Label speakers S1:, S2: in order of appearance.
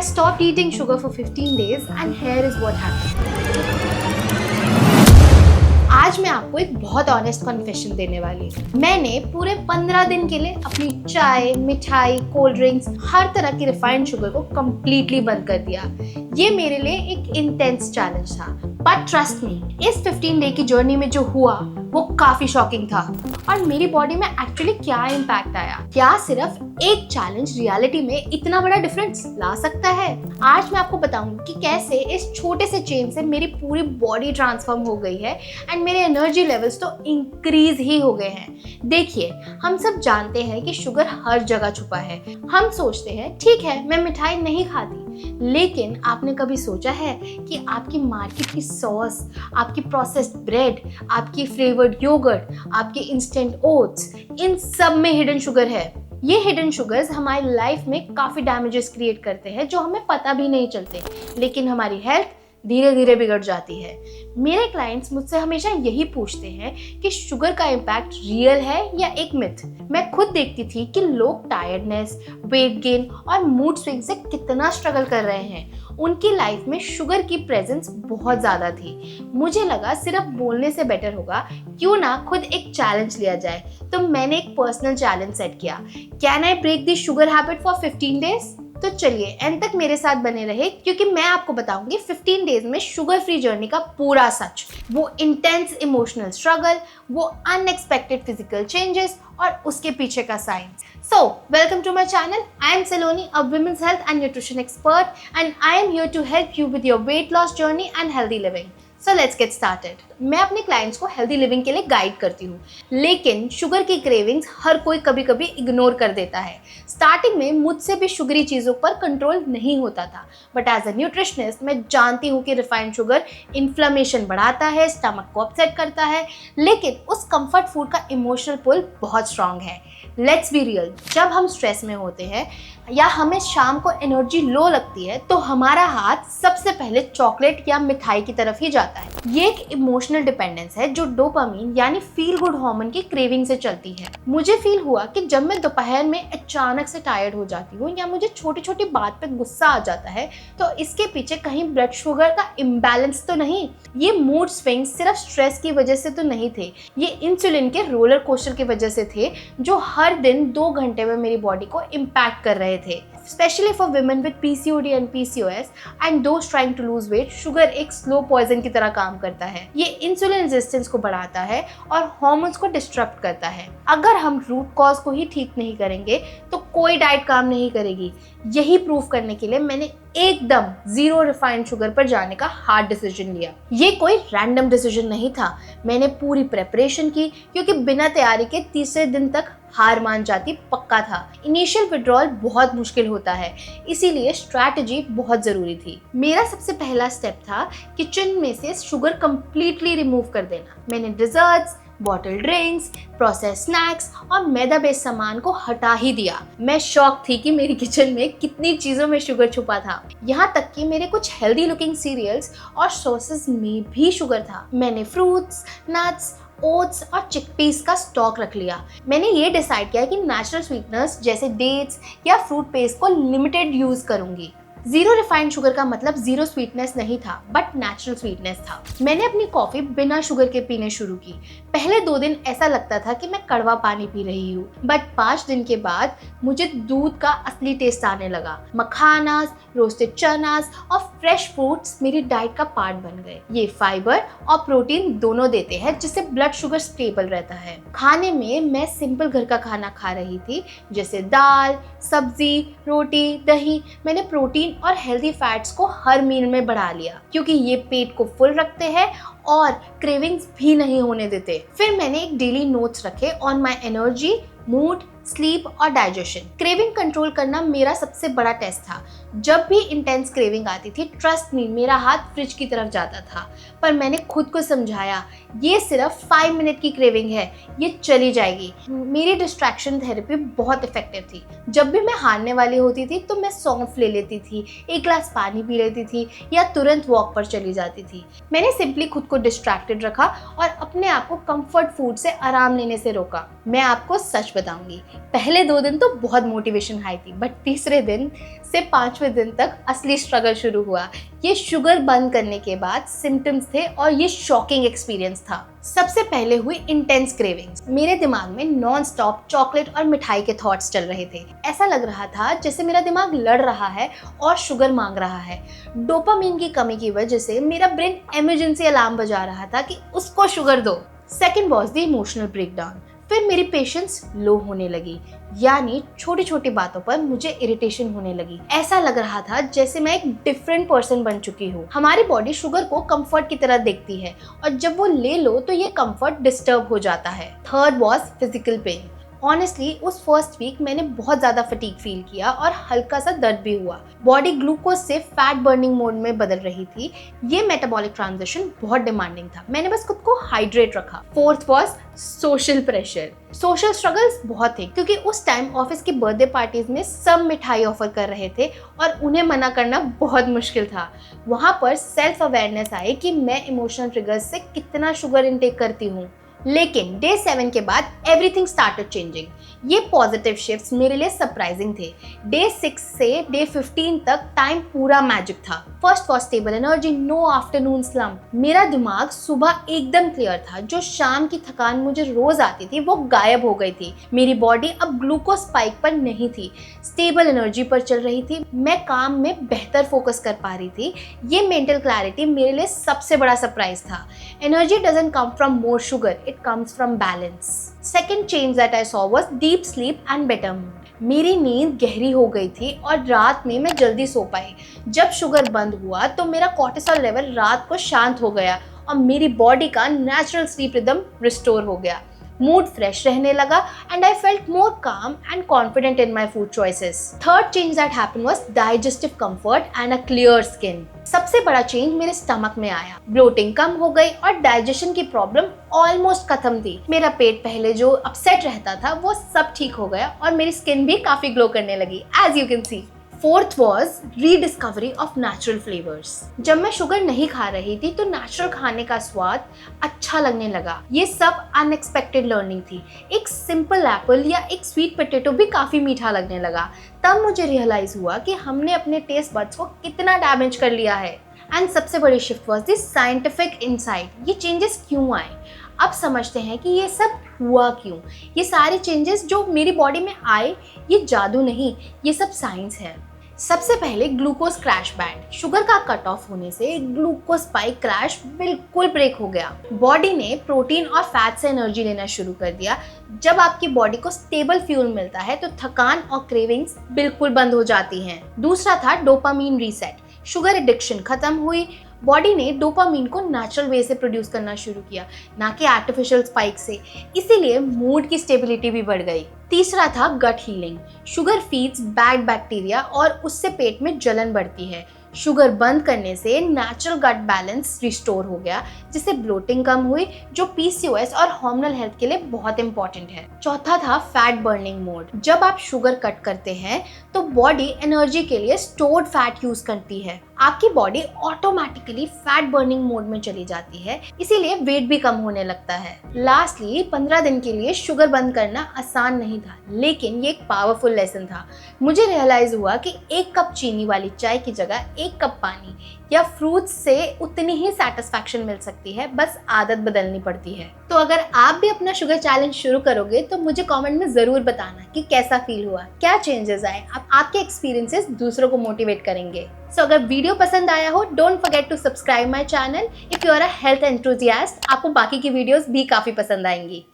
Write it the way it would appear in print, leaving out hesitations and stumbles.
S1: stopped eating sugar for 15 days and here is what happened. आज मैं आपको एक बहुत ऑनेस्ट कन्फेशन देने वाली हूँ। मैंने पूरे 15 दिन के लिए अपनी चाय, मिठाई, कोल्ड ड्रिंक्स, हर तरह की रिफाइंड शुगर को कम्प्लीटली बंद कर दिया। ये मेरे लिए एक इंटेंस चैलेंज था, बट ट्रस्ट मी, इस 15 डे की जर्नी में जो हुआ वो काफी शॉकिंग था और मेरी बॉडी में एक्चुअली क्या इम्पैक्ट आया। क्या सिर्फ एक चैलेंज रियलिटी में इतना बड़ा डिफरेंस ला सकता है? आज मैं आपको बताऊंगी कि कैसे इस छोटे से चेंज से मेरी पूरी बॉडी ट्रांसफॉर्म हो गई है एंड मेरे एनर्जी लेवल्स तो इंक्रीज ही हो गए हैं। देखिए, हम सब जानते हैं कि शुगर हर जगह छुपा है। हम सोचते हैं ठीक है, मैं मिठाई नहीं खाती, लेकिन आपने कभी सोचा है कि आपकी मार्केट की सॉस, आपकी प्रोसेस्ड ब्रेड, आपकी फ्लेवर्ड योगर्ट, आपके इंस्टेंट ओट्स, इन सब में हिडन शुगर है। ये हिडन शुगर्स हमारी लाइफ में काफ़ी डैमेजेस क्रिएट करते हैं जो हमें पता भी नहीं चलते, लेकिन हमारी हेल्थ धीरे धीरे बिगड़ जाती है। मेरे क्लाइंट्स मुझसे हमेशा यही पूछते हैं कि शुगर का इम्पैक्ट रियल है या एक मिथ। मैं खुद देखती थी कि लोग टायर्डनेस, वेट गेन और मूड स्विंग से कितना स्ट्रगल कर रहे हैं। उनकी लाइफ में शुगर की प्रेजेंस बहुत ज़्यादा थी। मुझे लगा सिर्फ बोलने से बेटर होगा क्यों ना खुद एक चैलेंज लिया जाए। तो मैंने एक पर्सनल चैलेंज सेट किया, can I break the sugar habit for 15 days. तो चलिए एंड तक मेरे साथ बने रहे, क्योंकि मैं आपको बताऊंगी 15 डेज में शुगर फ्री जर्नी का पूरा सच, वो इंटेंस इमोशनल स्ट्रगल, वो अनएक्सपेक्टेड फिजिकल चेंजेस और उसके पीछे का science. So welcome to my channel. I am Saloni, a women's health and nutrition expert, and I am here to help you with your weight loss journey and healthy living. So let's get started. मैं अपने clients को healthy living के लिए guide करती हूँ, लेकिन sugar की cravings हर कोई कभी कभी इग्नोर कर देता है। स्टार्टिंग में मुझसे भी शुगरी चीज़ों पर कंट्रोल नहीं होता था, बट एज अ न्यूट्रिशनिस्ट मैं जानती हूँ कि रिफाइंड शुगर इन्फ्लेमेशन बढ़ाता है, स्टमक को अपसेट करता है, लेकिन उस कंफर्ट फूड का इमोशनल पुल बहुत स्ट्रांग है। लेट्स बी रियल, जब हम स्ट्रेस में होते हैं या हमें शाम को एनर्जी लो लगती है तो हमारा हाथ सबसे पहले चॉकलेट या मिठाई की तरफ ही जाता है। ये एक इमोशनल डिपेंडेंस है जो डोपामिन यानी फील गुड हार्मोन की क्रेविंग से चलती है। मुझे फील हुआ कि जब मैं दोपहर में अचानक से टायर्ड हो जाती हूँ या मुझे छोटी छोटी बात पे गुस्सा आ जाता है, तो इसके पीछे कहीं ब्लड शुगर का इम्बैलेंस तो नहीं। ये मूड स्विंग सिर्फ स्ट्रेस की वजह से तो नहीं थे, ये इंसुलिन के रोलर कोस्टर की वजह से थे जो हर दिन 2 घंटे में मेरी बॉडी को इम्पैक्ट कर रहे थे। Especially for women with PCOD and PCOS and those trying to lose weight, sugar एक स्लो पॉइजन की तरह काम करता है। ये इंसुलिन रेजिस्टेंस को बढ़ाता है और हार्मोन्स को डिस्टर्ब करता है। अगर हम रूट कॉज को ही ठीक नहीं करेंगे तो कोई डाइट काम नहीं करेगी। यही प्रूफ करने के लिए मैंने एकदम जीरो रिफाइंड शुगर पर जाने का हार्ड डिसीजन लिया। ये कोई रैंडम डिसीजन नहीं था, मैंने पूरी प्रेपरेशन की, क्योंकि बिना तैयारी के तीसरे दिन तक हार मान जाती पक्का था। इनिशियल विड्रॉल बहुत मुश्किल होता है, इसीलिए स्ट्रैटेजी बहुत ज़रूरी थी। मेरा सबसे पहला स्टेप था किचन में से शुगर कंप्लीटली रिमूव कर देना। मैंने desserts, bottle drinks, process snacks और मैदा बेस्ड सामान को हटा ही दिया। मैं शॉक थी कि मेरी किचन में कितनी चीज़ों में शुगर छुपा था। यहाँ तक कि मेरे कुछ हेल्दी लुकिंग सीरियल्स और सॉसेस में भी शुगर था। मैंने फ्रूट्स, नट्स, ओट्स और चिकपीस का स्टॉक रख लिया। मैंने ये डिसाइड किया कि नेचुरल स्वीटनर्स जैसे डेट्स या फ्रूट पेस्ट को लिमिटेड यूज़ करूँगी। जीरो रिफाइंड शुगर का मतलब जीरो स्वीटनेस नहीं था, बट नेचुरल स्वीटनेस था। मैंने अपनी कॉफ़ी बिना शुगर के पीने शुरू की। पहले 2 दिन ऐसा लगता था कि मैं कड़वा पानी पी रही हूँ, बट 5 दिन के बाद मुझे दूध का असली टेस्ट आने लगा। मखानास, रोस्टेड चनास और फ्रेश फ्रूट्स मेरी डाइट का पार्ट बन गए। ये फाइबर और प्रोटीन दोनों देते हैं, जिससे ब्लड शुगर स्टेबल रहता है। खाने में मैं सिंपल घर का खाना खा रही थी, जैसे दाल, सब्जी, रोटी, दही। मैंने प्रोटीन और हेल्दी फैट्स को हर मील में बढ़ा लिया, क्योंकि ये पेट को फुल रखते हैं और क्रेविंग्स भी नहीं होने देते। फिर मैंने एक डेली नोट्स रखे on my energy, mood, sleep और डाइजेशन। क्रेविंग कंट्रोल करना मेरा सबसे बड़ा टेस्ट था। जब भी इंटेंस क्रेविंग आती थी, ट्रस्ट मी, मेरा हाथ फ्रिज की तरफ जाता था, पर मैंने खुद को समझाया ये सिर्फ 5 मिनट की क्रेविंग है, ये चली जाएगी। मेरी डिस्ट्रैक्शन थेरेपी बहुत इफेक्टिव थी। जब भी मैं हारने वाली होती थी तो मैं सौंफ ले लेती थी, 1 ग्लास पानी पी लेती थी या तुरंत वॉक पर चली जाती थी। मैंने सिंपली खुद को डिस्ट्रैक्टेड रखा और अपने आप को कंफर्ट फूड से आराम लेने से रोका। मैं आपको सच बताऊंगी। पहले 2 दिन तो बहुत मोटिवेशन हाई थी, बट तीसरे दिन से 5वें दिन तक असली स्ट्रगल शुरू हुआ। ये शुगर बंद करने के बाद सिम्टम्स थे और ये शॉकिंग एक्सपीरियंस था। सबसे पहले हुई इंटेंस क्रेविंग्स। मेरे दिमाग में नॉन स्टॉप चॉकलेट और मिठाई के थॉट्स चल रहे थे। ऐसा लग रहा था जैसे मेरा दिमाग लड़ रहा है और शुगर मांग रहा है। डोपामीन की कमी की वजह से मेरा ब्रेन इमरजेंसी अलार्म बजा रहा था कि उसको शुगर दो। Second was the emotional breakdown. फिर मेरी पेशेंस लो होने लगी, यानी छोटी छोटी बातों पर मुझे इरिटेशन होने लगी। ऐसा लग रहा था जैसे मैं एक डिफरेंट पर्सन बन चुकी हूँ। हमारी बॉडी शुगर को कंफर्ट की तरह देखती है और जब वो ले लो तो ये कंफर्ट डिस्टर्ब हो जाता है। Third was physical pain. Honestly उस फर्स्ट वीक मैंने बहुत ज़्यादा फटीग फील किया और हल्का सा दर्द भी हुआ। बॉडी ग्लूकोज से फैट बर्निंग मोड में बदल रही थी। ये मेटाबॉलिक ट्रांजिशन बहुत डिमांडिंग था। मैंने बस खुद को हाइड्रेट रखा। Fourth was social pressure. Social struggles बहुत थे क्योंकि उस टाइम ऑफिस की बर्थडे पार्टीज में सब मिठाई ऑफर कर रहे थे और उन्हें मना करना बहुत मुश्किल था। वहाँ पर सेल्फ अवेयरनेस आई कि मैं इमोशनल ट्रिगर्स से कितना शुगर इनटेक करती हूँ। लेकिन डे 7 के बाद एवरीथिंग स्टार्टेड चेंजिंग। ये पॉजिटिव शिफ्ट्स मेरे लिए सरप्राइजिंग थे। डे 6 से डे 15 तक टाइम पूरा मैजिक था। First was stable energy, no afternoon slump. मेरा दिमाग सुबह एकदम क्लियर था। जो शाम की थकान मुझे रोज आती थी वो गायब हो गई थी। मेरी बॉडी अब ग्लूकोज स्पाइक पर नहीं थी, स्टेबल एनर्जी पर चल रही थी। मैं काम में बेहतर फोकस कर पा रही थी। ये मेंटल क्लैरिटी मेरे लिए सबसे बड़ा सरप्राइज था। Energy doesn't come from more sugar, it comes from balance. Second change that I saw was deep sleep and better mood. मेरी नींद गहरी हो गई थी और रात में मैं जल्दी सो पाई। जब शुगर बंद हुआ तो मेरा कोर्टिसोल लेवल रात को शांत हो गया और मेरी बॉडी का नेचुरल स्लीप रिदम रिस्टोर हो गया। मूड फ्रेश रहने लगा and I felt more calm and confident in my food choices. Third change that happened was digestive comfort and a clear skin. सबसे बड़ा चेंज मेरे स्टमक में आया। ब्लोटिंग कम हो गई और डाइजेशन की प्रॉब्लम ऑलमोस्ट खत्म थी। मेरा पेट पहले जो अपसेट रहता था वो सब ठीक हो गया और मेरी स्किन भी काफी ग्लो करने लगी, as you can see. Fourth was rediscovery of natural flavours. जब मैं शुगर नहीं खा रही थी तो नेचुरल खाने का स्वाद अच्छा लगने लगा। ये सब अनएक्सपेक्टेड लर्निंग थी। एक सिंपल एप्पल या एक स्वीट पोटैटो भी काफ़ी मीठा लगने लगा। तब मुझे रियलाइज हुआ कि हमने अपने टेस्ट बड्स को कितना डैमेज कर लिया है। एंड सबसे बड़ी shift was this scientific insight. ये चेंजेस क्यों आए? अब समझते हैं कि ये सब हुआ क्यों। ये सारे चेंजेस जो मेरी बॉडी में आए, ये जादू नहीं, ये सब साइंस है। सबसे पहले ग्लूकोज क्रैश बैंड। शुगर का कट ऑफ होने से ग्लूकोज स्पाइक क्रैश बिल्कुल ब्रेक हो गया। बॉडी ने प्रोटीन और फैट से एनर्जी लेना शुरू कर दिया। जब आपकी बॉडी को स्टेबल फ्यूल मिलता है तो थकान और क्रेविंग्स बिल्कुल बंद हो जाती हैं। दूसरा था डोपामीन रीसेट। शुगर एडिक्शन खत्म हुई। बॉडी ने डोपामीन को नेचुरल वे से प्रोड्यूस करना शुरू किया, ना कि आर्टिफिशियल स्पाइक से। इसीलिए मूड की स्टेबिलिटी भी बढ़ गई। तीसरा था gut healing. Sugar feeds bad bacteria और उससे पेट में जलन बढ़ती है। शुगर बंद करने से नेचुरल गट बैलेंस रिस्टोर हो गया, जिससे ब्लोटिंग कम हुई, जो पीसीओएस और हार्मोनल हेल्थ के लिए बहुत इंपॉर्टेंट है। चौथा था फैट बर्निंग मोड। जब आप शुगर कट करते हैं तो बॉडी एनर्जी के लिए स्टोर्ड फैट यूज करती है। आपकी body automatically fat burning mode में चली जाती है, इसीलिए वेट भी कम होने लगता है। लास्टली 15 दिन के लिए शुगर बंद करना आसान नहीं था, लेकिन ये एक पावरफुल लेसन था। मुझे रियलाइज हुआ कि 1 कप चीनी वाली चाय की जगह 1 कप पानी या फ्रूट्स से उतनी ही सेटिस्फैक्शन मिल सकती है, बस आदत बदलनी पड़ती है। तो अगर आप भी अपना शुगर चैलेंज शुरू करोगे तो मुझे कमेंट में जरूर बताना कि कैसा फील हुआ, क्या चेंजेस आए। अब आपके एक्सपीरियंसेस दूसरों को मोटिवेट करेंगे। सो अगर वीडियो पसंद आया हो, don't forget to subscribe my channel. If you are a health enthusiast, आपको बाकी की वीडियोस भी काफी पसंद आएंगी।